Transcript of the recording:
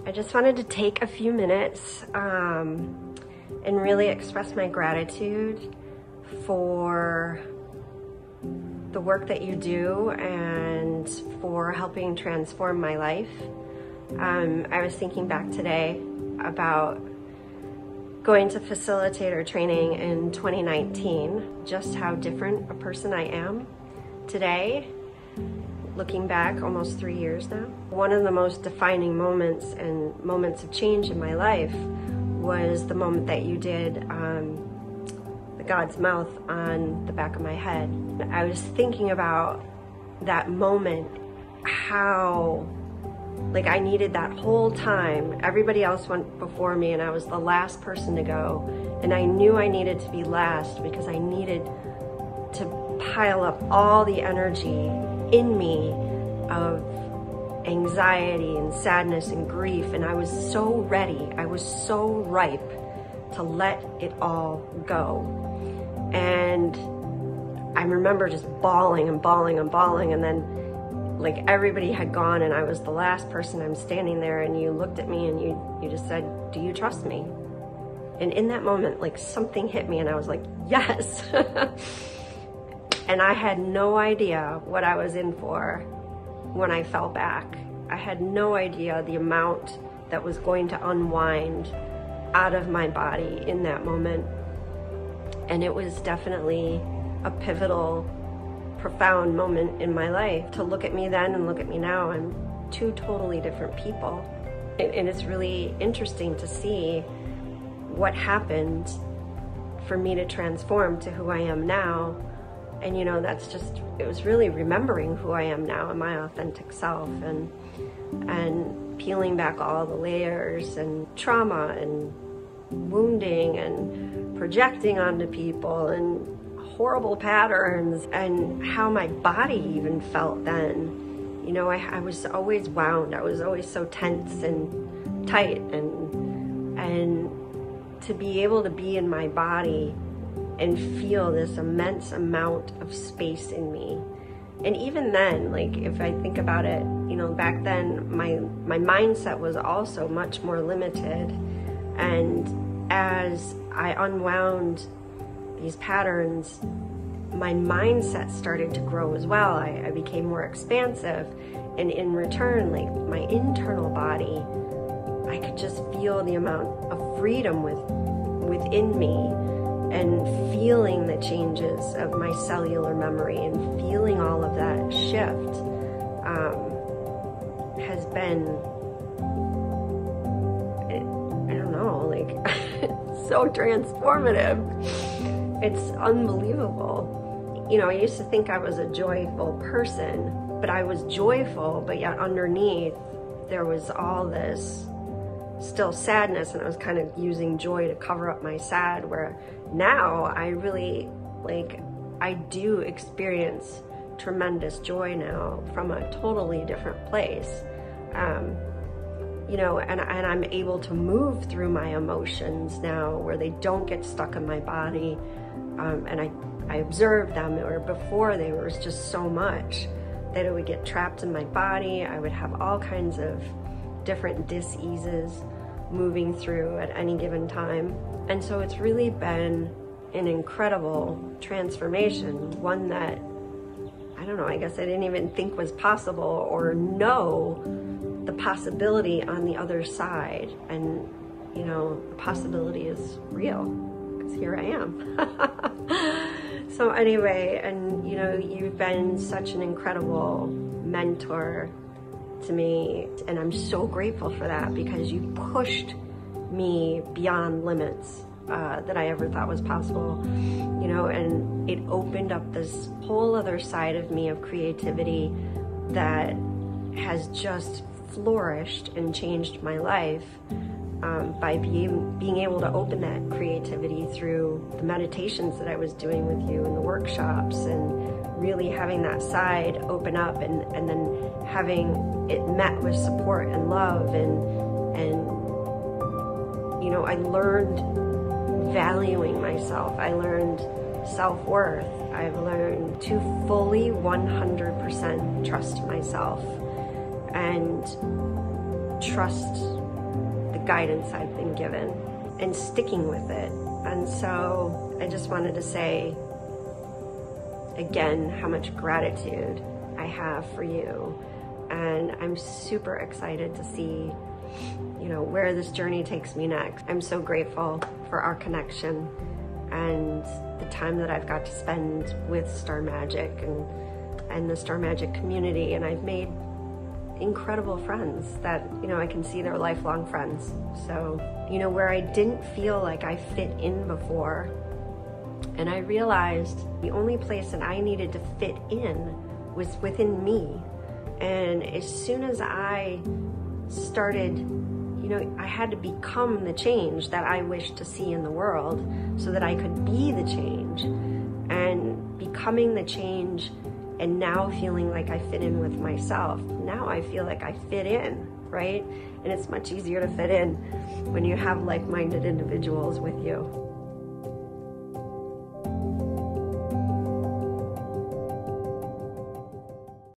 I just wanted to take a few minutes and really express my gratitude for the work that you do and for helping transform my life. I was thinking back today about going to facilitator training in 2019, just how different a person I am today. Looking back almost 3 years now. One of the most defining moments and moments of change in my life was the moment that you did the God's mouth on the back of my head. I was thinking about that moment, how I needed that whole time. Everybody else went before me and I was the last person to go. And I knew I needed to be last because I needed to pile up all the energy in me of anxiety and sadness and grief, and I was so ready, I was so ripe to let it all go. And I remember just bawling and bawling and bawling, and then everybody had gone and I was the last person. I'm standing there and you looked at me and you just said, "Do you trust me?" And in that moment, something hit me and I was like, yes. And I had no idea what I was in for when I fell back. I had no idea the amount that was going to unwind out of my body in that moment. And it was definitely a pivotal, profound moment in my life. To look at me then and look at me now, I'm two totally different people. And it's really interesting to see what happened for me to transform to who I am now. And it was really remembering who I am now and my authentic self, and peeling back all the layers and trauma and wounding and projecting onto people and horrible patterns, and how my body even felt then. I was always wound. I was always so tense and tight, and to be able to be in my body and feel this immense amount of space in me. And even then, if I think about it, back then my mindset was also much more limited. And as I unwound these patterns, my mindset started to grow as well. I became more expansive, and in return, my internal body, I could just feel the amount of freedom within me, and feeling the changes of my cellular memory and feeling all of that shift has been, I don't know, so transformative. It's unbelievable. I used to think I was a joyful person, but I was joyful, but yet underneath there was all this still sadness, and I was kind of using joy to cover up my sad, where now I really, I do experience tremendous joy now from a totally different place. And I'm able to move through my emotions now where they don't get stuck in my body, and I observe them, or before there was just so much that it would get trapped in my body. I would have all kinds of different dis-eases moving through at any given time. And so it's really been an incredible transformation, one that, I don't know, I guess I didn't even think was possible or know the possibility on the other side. And, the possibility is real, because here I am. So anyway, and you've been such an incredible mentor to me, and I'm so grateful for that, because you pushed me beyond limits that I ever thought was possible, and it opened up this whole other side of me of creativity that has just flourished and changed my life by being able to open that creativity through the meditations that I was doing with you and the workshops, and really having that side open up, and then having it met with support and love, and I learned valuing myself. I learned self-worth. I've learned to fully 100% trust myself and trust guidance I've been given and sticking with it. And so I just wanted to say again how much gratitude I have for you. And I'm super excited to see, you know, where this journey takes me next. I'm so grateful for our connection and the time that I've got to spend with Star Magic and the Star Magic community. And I've made incredible friends that, you know, I can see they're lifelong friends. So, you know, where I didn't feel like I fit in before, and I realized the only place that I needed to fit in was within me. And as soon as I started, you know, I had to become the change that I wished to see in the world so that I could be the change. And becoming the change and now feeling like I fit in with myself. Now I feel like I fit in, right? And it's much easier to fit in when you have like-minded individuals with you.